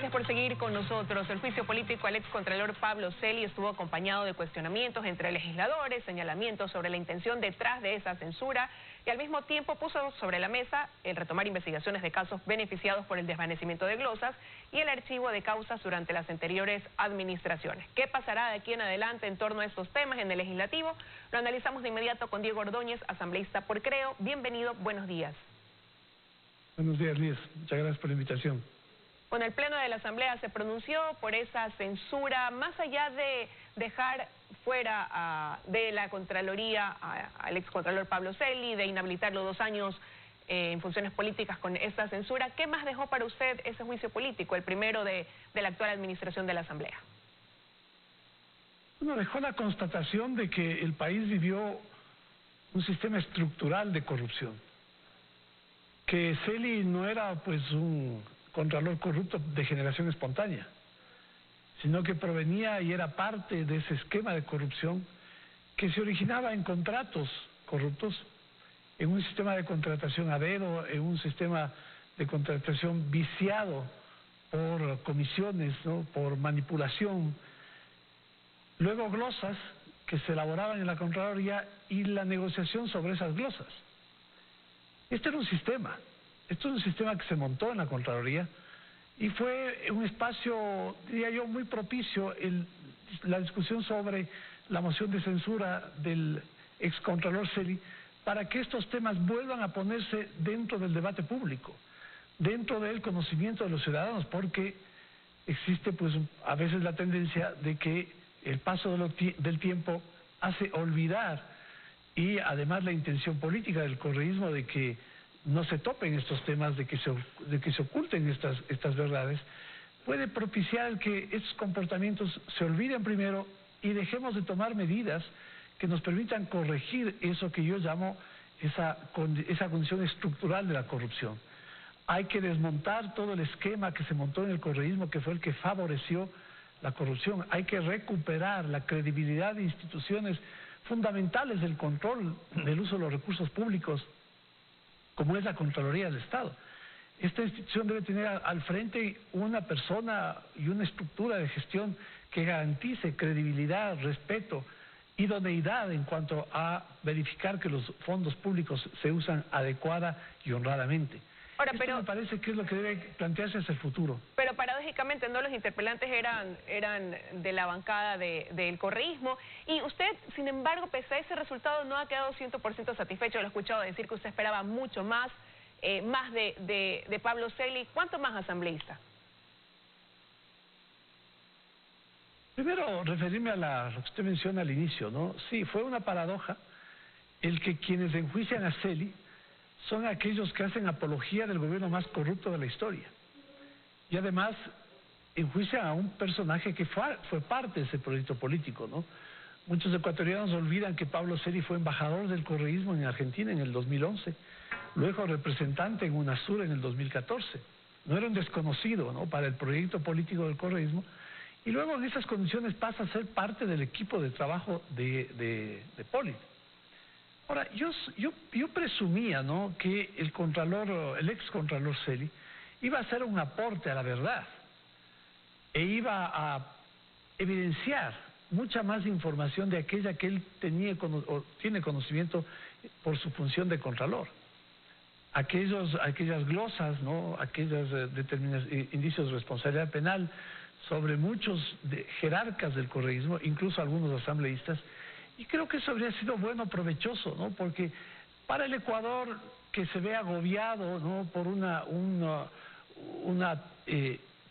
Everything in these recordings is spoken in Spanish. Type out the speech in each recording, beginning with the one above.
Gracias por seguir con nosotros. El juicio político al excontralor Pablo Celi estuvo acompañado de cuestionamientos entre legisladores, señalamientos sobre la intención detrás de esa censura y al mismo tiempo puso sobre la mesa el retomar investigaciones de casos beneficiados por el desvanecimiento de glosas y el archivo de causas durante las anteriores administraciones. ¿Qué pasará de aquí en adelante en torno a estos temas en el legislativo? Lo analizamos de inmediato con Diego Ordóñez, asambleísta por Creo. Bienvenido, buenos días. Buenos días, Liz. Muchas gracias por la invitación. Bueno, el Pleno de la Asamblea se pronunció por esa censura, más allá de dejar fuera de la Contraloría al excontralor Pablo Celi, de inhabilitarlo 2 años en funciones políticas con esta censura. ¿Qué más dejó para usted ese juicio político, el primero de la actual administración de la Asamblea? Bueno, dejó la constatación de que el país vivió un sistema estructural de corrupción, que Celi no era pues un contralor corrupto de generación espontánea, sino que provenía y era parte de ese esquema de corrupción que se originaba en contratos corruptos, en un sistema de contratación a dedo, en un sistema de contratación viciado por comisiones, ¿no?, por manipulación. Luego glosas que se elaboraban en la Contraloría y la negociación sobre esas glosas. Este era un sistema. Esto es un sistema que se montó en la Contraloría y fue un espacio, diría yo, muy propicio la discusión sobre la moción de censura del excontralor Celi para que estos temas vuelvan a ponerse dentro del debate público, dentro del conocimiento de los ciudadanos, porque existe pues a veces la tendencia de que el paso del tiempo hace olvidar, y además la intención política del correísmo de que no se topen estos temas, de que se oculten estas verdades, puede propiciar que estos comportamientos se olviden primero y dejemos de tomar medidas que nos permitan corregir eso que yo llamo esa condición estructural de la corrupción. Hay que desmontar todo el esquema que se montó en el correísmo, que fue el que favoreció la corrupción. Hay que recuperar la credibilidad de instituciones fundamentales del control del uso de los recursos públicos, como es la Contraloría del Estado. Esta institución debe tener al frente una persona y una estructura de gestión que garantice credibilidad, respeto, idoneidad en cuanto a verificar que los fondos públicos se usan adecuada y honradamente. Ahora, Esto me parece que es lo que debe plantearse hacia el futuro. Pero paradójicamente no, los interpelantes eran de la bancada del correísmo y usted, sin embargo, pese a ese resultado, no ha quedado 100% satisfecho. Lo he escuchado decir que usted esperaba mucho más, de Pablo Celi. ¿Cuánto más, asambleísta? Primero, referirme a lo que usted menciona al inicio, ¿no? Sí, fue una paradoja el que quienes enjuician a Celi son aquellos que hacen apología del gobierno más corrupto de la historia. Y además enjuician a un personaje que fue parte de ese proyecto político, ¿no? Muchos ecuatorianos olvidan que Pablo Celi fue embajador del correísmo en Argentina en el 2011, luego representante en UNASUR en el 2014. No era un desconocido, ¿no?, para el proyecto político del correísmo, y luego en esas condiciones pasa a ser parte del equipo de trabajo de Poli. Ahora, yo presumía, ¿no?, que el excontralor Celi iba a hacer un aporte a la verdad e iba a evidenciar mucha más información de aquella que él tiene conocimiento por su función de contralor. Aquellas glosas, ¿no?, aquellos indicios de responsabilidad penal sobre muchos jerarcas del correísmo, incluso algunos asambleístas. Y creo que eso habría sido bueno, provechoso, ¿no?, porque para el Ecuador, que se ve agobiado, ¿no?, por una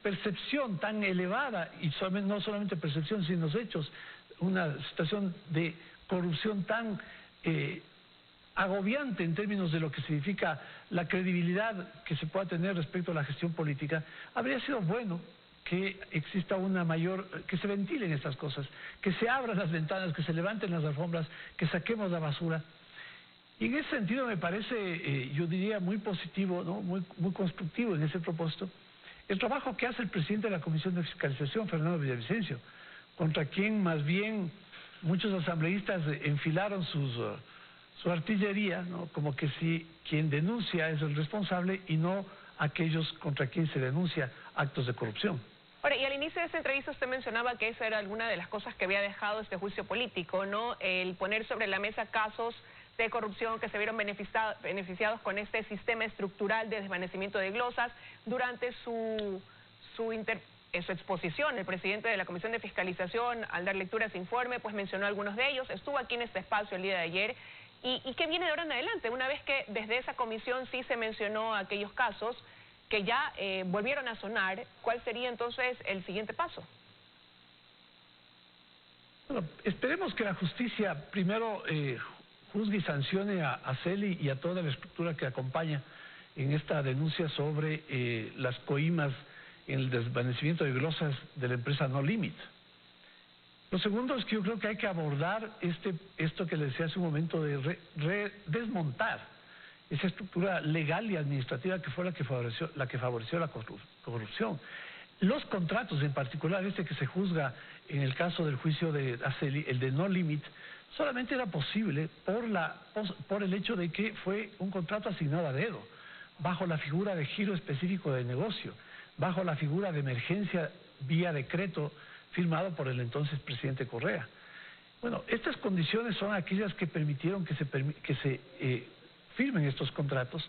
percepción tan elevada, y no solamente percepción, sino los hechos, una situación de corrupción tan agobiante en términos de lo que significa la credibilidad que se pueda tener respecto a la gestión política, habría sido bueno que exista que se ventilen estas cosas, que se abran las ventanas, que se levanten las alfombras, que saquemos la basura. Y en ese sentido me parece, yo diría, muy positivo, ¿no?, muy constructivo en ese propósito, el trabajo que hace el presidente de la Comisión de Fiscalización, Fernando Villavicencio, contra quien más bien muchos asambleístas enfilaron su artillería, ¿no?, como que si quien denuncia es el responsable y no aquellos contra quienes se denuncia actos de corrupción. Ahora, y al inicio de esta entrevista usted mencionaba que esa era alguna de las cosas que había dejado este juicio político, ¿no? El poner sobre la mesa casos de corrupción que se vieron beneficiados con este sistema estructural de desvanecimiento de glosas. Durante su exposición, el presidente de la Comisión de Fiscalización, al dar lectura a ese informe, pues mencionó algunos de ellos. Estuvo aquí en este espacio el día de ayer. ¿Y qué viene de ahora en adelante? Una vez que desde esa comisión sí se mencionó aquellos casos que ya volvieron a sonar, ¿cuál sería entonces el siguiente paso? Bueno, esperemos que la justicia primero juzgue y sancione a Celi y a toda la estructura que acompaña en esta denuncia sobre las coimas en el desvanecimiento de glosas de la empresa No Limit. Lo segundo es que yo creo que hay que abordar esto que le decía hace un momento de desmontar esa estructura legal y administrativa que fue la que favoreció la corrupción. Los contratos, en particular este que se juzga en el caso del juicio de Aceli, el de No Limit, solamente era posible por el hecho de que fue un contrato asignado a dedo, bajo la figura de giro específico de negocio, bajo la figura de emergencia vía decreto firmado por el entonces presidente Correa. Bueno, estas condiciones son aquellas que permitieron que se firmen estos contratos,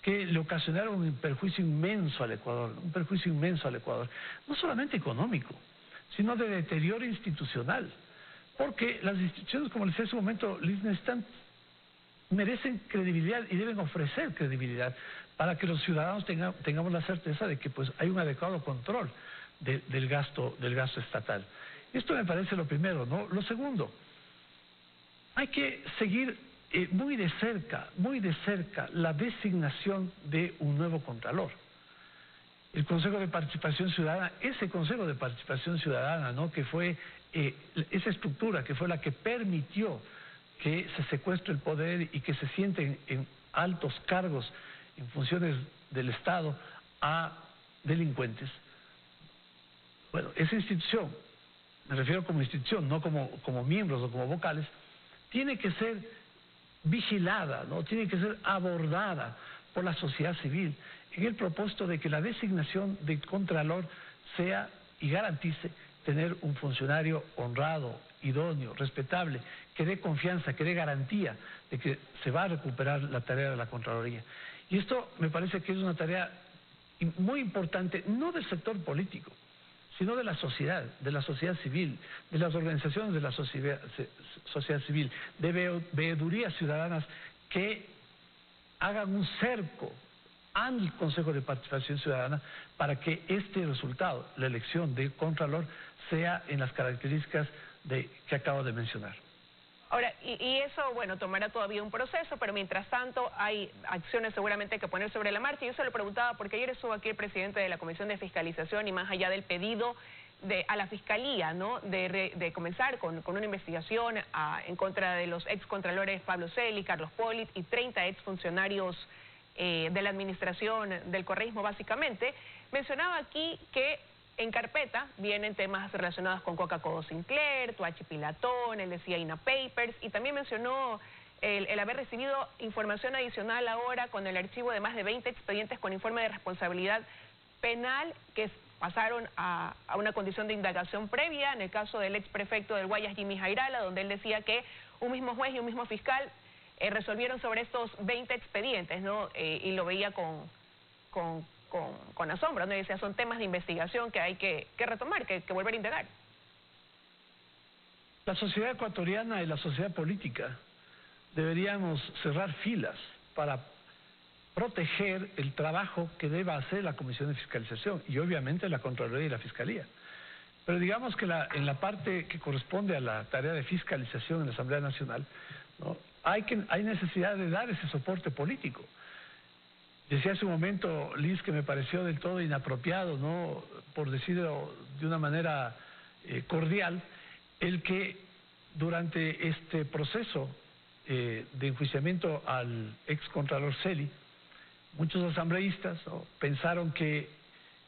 que le ocasionaron un perjuicio inmenso al Ecuador, no solamente económico, sino de deterioro institucional, porque las instituciones, como les decía hace un momento, merecen credibilidad y deben ofrecer credibilidad para que los ciudadanos tengamos la certeza de que pues hay un adecuado control del gasto estatal. Esto me parece lo primero, ¿no? Lo segundo, hay que seguir muy de cerca la designación de un nuevo contralor. El Consejo de Participación Ciudadana, ese Consejo de Participación Ciudadana, ¿no?, que fue esa estructura que fue la que permitió que se secuestre el poder y que se sienten en altos cargos en funciones del Estado a delincuentes. Bueno, esa institución, me refiero como institución, no como miembros o como vocales, tiene que ser vigilada, ¿no?, tiene que ser abordada por la sociedad civil en el propósito de que la designación de contralor sea y garantice tener un funcionario honrado, idóneo, respetable, que dé confianza, que dé garantía de que se va a recuperar la tarea de la Contraloría. Y esto me parece que es una tarea muy importante, no del sector político, sino de la sociedad civil, de las organizaciones de la sociedad civil, de veedurías ciudadanas que hagan un cerco al Consejo de Participación Ciudadana para que este resultado, la elección de Contralor, sea en las características que acabo de mencionar. Ahora, y eso, bueno, tomará todavía un proceso, pero mientras tanto hay acciones seguramente que poner sobre la marcha. Y yo se lo preguntaba porque ayer estuvo aquí el presidente de la Comisión de Fiscalización y más allá del pedido a la Fiscalía, ¿no?, de comenzar con una investigación en contra de los excontralores Pablo Celi, Carlos Polit y 30 exfuncionarios de la administración del correísmo básicamente, mencionaba aquí que en carpeta vienen temas relacionados con Coca-Cola Sinclair, Tuachi Pilatón, el de Ciaina Papers, y también mencionó el haber recibido información adicional ahora con el archivo de más de 20 expedientes con informe de responsabilidad penal que pasaron a una condición de indagación previa, en el caso del exprefecto del Guayas, Jimmy Jairala, donde él decía que un mismo juez y un mismo fiscal resolvieron sobre estos 20 expedientes, ¿no? Y lo veía con asombro, ¿no? Y decía, son temas de investigación que hay que retomar, que volver a indagar. La sociedad ecuatoriana y la sociedad política deberíamos cerrar filas para proteger el trabajo que deba hacer la Comisión de Fiscalización y obviamente la Contraloría y la Fiscalía. Pero digamos que en la parte que corresponde a la tarea de fiscalización en la Asamblea Nacional, ¿no?, hay necesidad de dar ese soporte político. Decía hace un momento, Liz, que me pareció del todo inapropiado, ¿no?, por decirlo de una manera cordial, el que durante este proceso de enjuiciamiento al excontralor Celi, muchos asambleístas, ¿no?, pensaron que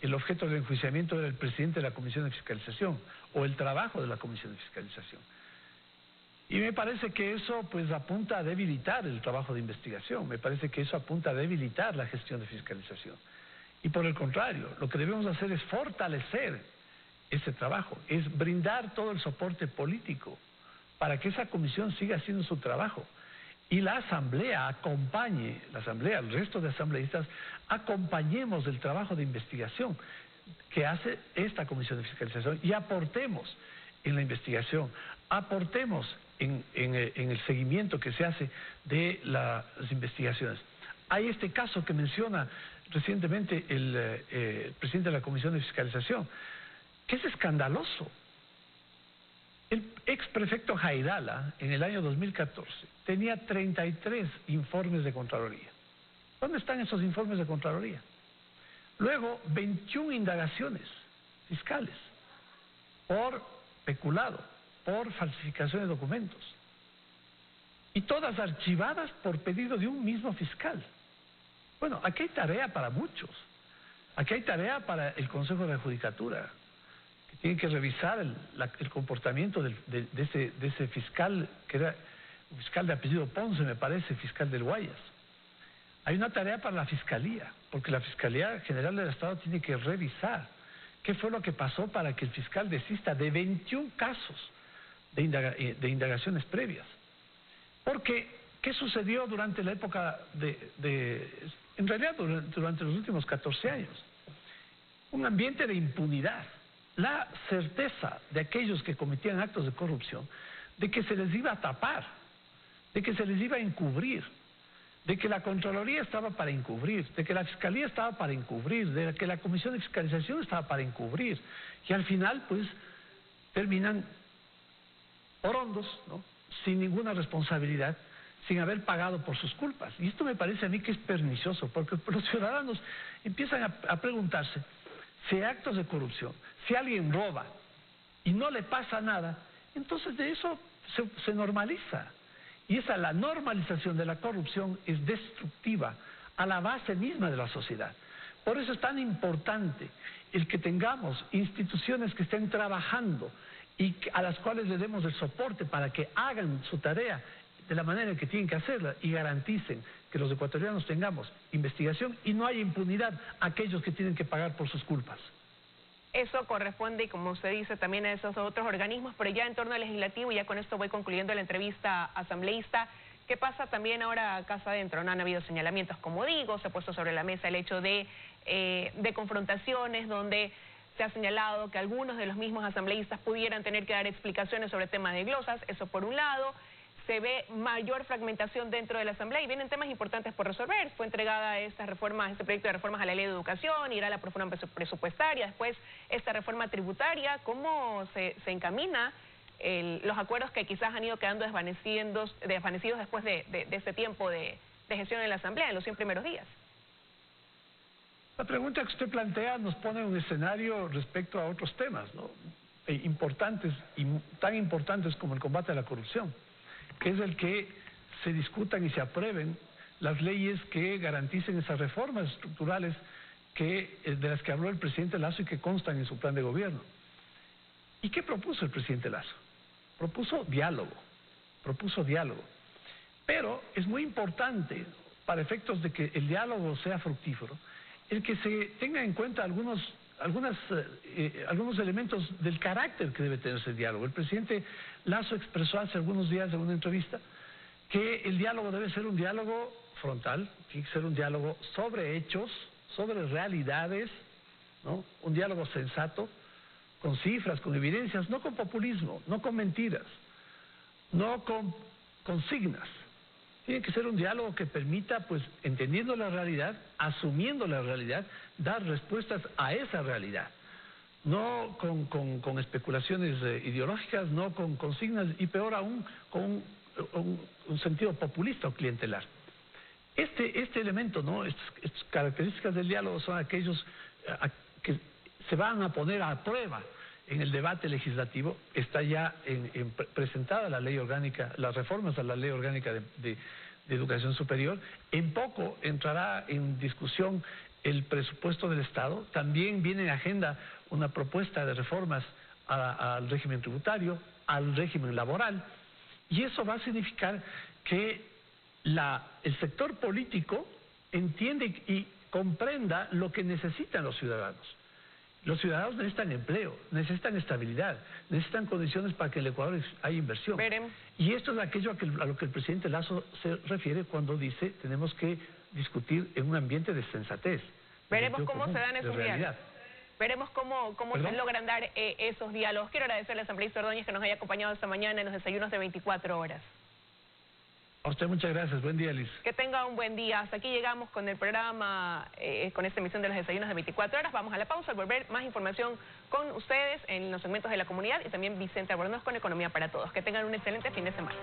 el objeto del enjuiciamiento era el presidente de la Comisión de Fiscalización o el trabajo de la Comisión de Fiscalización. Y me parece que eso pues apunta a debilitar el trabajo de investigación, me parece que eso apunta a debilitar la gestión de fiscalización. Y por el contrario, lo que debemos hacer es fortalecer ese trabajo, es brindar todo el soporte político para que esa comisión siga haciendo su trabajo. Y la Asamblea acompañe, la Asamblea, el resto de asambleístas, acompañemos el trabajo de investigación que hace esta comisión de fiscalización y aportemos en la investigación, aportemos en el seguimiento que se hace de las investigaciones. Hay este caso que menciona recientemente el presidente de la Comisión de Fiscalización, que es escandaloso. El ex prefecto Jairala, en el año 2014, tenía 33 informes de Contraloría. ¿Dónde están esos informes de Contraloría? Luego, 21 indagaciones fiscales por peculado, por falsificación de documentos. Y todas archivadas por pedido de un mismo fiscal. Bueno, aquí hay tarea para muchos. Aquí hay tarea para el Consejo de la Judicatura, que tiene que revisar el comportamiento de ese fiscal, que era un fiscal de apellido Ponce, me parece, fiscal del Guayas. Hay una tarea para la Fiscalía, porque la Fiscalía General del Estado tiene que revisar qué fue lo que pasó para que el fiscal desista de 21 casos de indagaciones previas. Porque, ¿qué sucedió durante la época en realidad durante los últimos 14 años? Un ambiente de impunidad, la certeza de aquellos que cometían actos de corrupción, de que se les iba a tapar, de que se les iba a encubrir, de que la Contraloría estaba para encubrir, de que la Fiscalía estaba para encubrir, de que la Comisión de Fiscalización estaba para encubrir, y al final, pues, terminan orondos, ¿no?, sin ninguna responsabilidad, sin haber pagado por sus culpas. Y esto me parece a mí que es pernicioso, porque los ciudadanos empiezan a preguntarse si hay actos de corrupción, si alguien roba y no le pasa nada, entonces de eso se normaliza. Y la normalización de la corrupción es destructiva a la base misma de la sociedad. Por eso es tan importante el que tengamos instituciones que estén trabajando y a las cuales le demos el soporte para que hagan su tarea de la manera en que tienen que hacerla y garanticen que los ecuatorianos tengamos investigación y no haya impunidad a aquellos que tienen que pagar por sus culpas. Eso corresponde, como usted dice, también a esos otros organismos, pero ya en torno al legislativo, y ya con esto voy concluyendo la entrevista asambleísta, ¿qué pasa también ahora casa adentro? No han habido señalamientos, como digo, se ha puesto sobre la mesa el hecho de confrontaciones donde se ha señalado que algunos de los mismos asambleístas pudieran tener que dar explicaciones sobre temas de glosas, eso por un lado. Se ve mayor fragmentación dentro de la Asamblea y vienen temas importantes por resolver. Fue entregada este proyecto de reformas a la Ley de Educación, irá a la reforma presupuestaria, después esta reforma tributaria. ¿Cómo se encamina los acuerdos que quizás han ido quedando desvanecidos después de este tiempo de gestión en la Asamblea, en los 100 primeros días? La pregunta que usted plantea nos pone en un escenario respecto a otros temas, ¿no?, importantes y tan importantes como el combate a la corrupción, que es el que se discutan y se aprueben las leyes que garanticen esas reformas estructurales de las que habló el presidente Lasso y que constan en su plan de gobierno. ¿Y qué propuso el presidente Lasso? Propuso diálogo. Pero es muy importante, para efectos de que el diálogo sea fructífero, el que se tenga en cuenta algunos elementos del carácter que debe tener ese diálogo. El presidente Lasso expresó hace algunos días en una entrevista que el diálogo debe ser un diálogo frontal, tiene que ser un diálogo sobre hechos, sobre realidades, ¿no?, un diálogo sensato, con cifras, con evidencias, no con populismo, no con mentiras, no con consignas. Tiene que ser un diálogo que permita, pues, entendiendo la realidad, asumiendo la realidad, dar respuestas a esa realidad. No con especulaciones ideológicas, no con consignas y peor aún con un sentido populista o clientelar. Este elemento, ¿no?, estas características del diálogo son aquellos que se van a poner a prueba en el debate legislativo. Está ya presentada la ley orgánica, las reformas a la ley orgánica de educación superior. En poco entrará en discusión el presupuesto del Estado. También viene en agenda una propuesta de reformas al régimen tributario, al régimen laboral, y eso va a significar que el sector político entiende y comprenda lo que necesitan los ciudadanos. Los ciudadanos necesitan empleo, necesitan estabilidad, necesitan condiciones para que el Ecuador haya inversión. Veremos. Y esto es aquello a lo que el presidente Lasso se refiere cuando dice tenemos que discutir en un ambiente de sensatez. Veremos cómo se dan esos diálogos. Veremos cómo se logran dar esos diálogos. Quiero agradecerle al asambleísta Ordóñez que nos haya acompañado esta mañana en los desayunos de 24 horas. A usted muchas gracias. Buen día, Liz. Que tenga un buen día. Hasta aquí llegamos con el programa, con esta emisión de los desayunos de 24 horas. Vamos a la pausa, al volver más información con ustedes en los segmentos de la comunidad y también Vicente Albornoz con Economía para Todos. Que tengan un excelente fin de semana.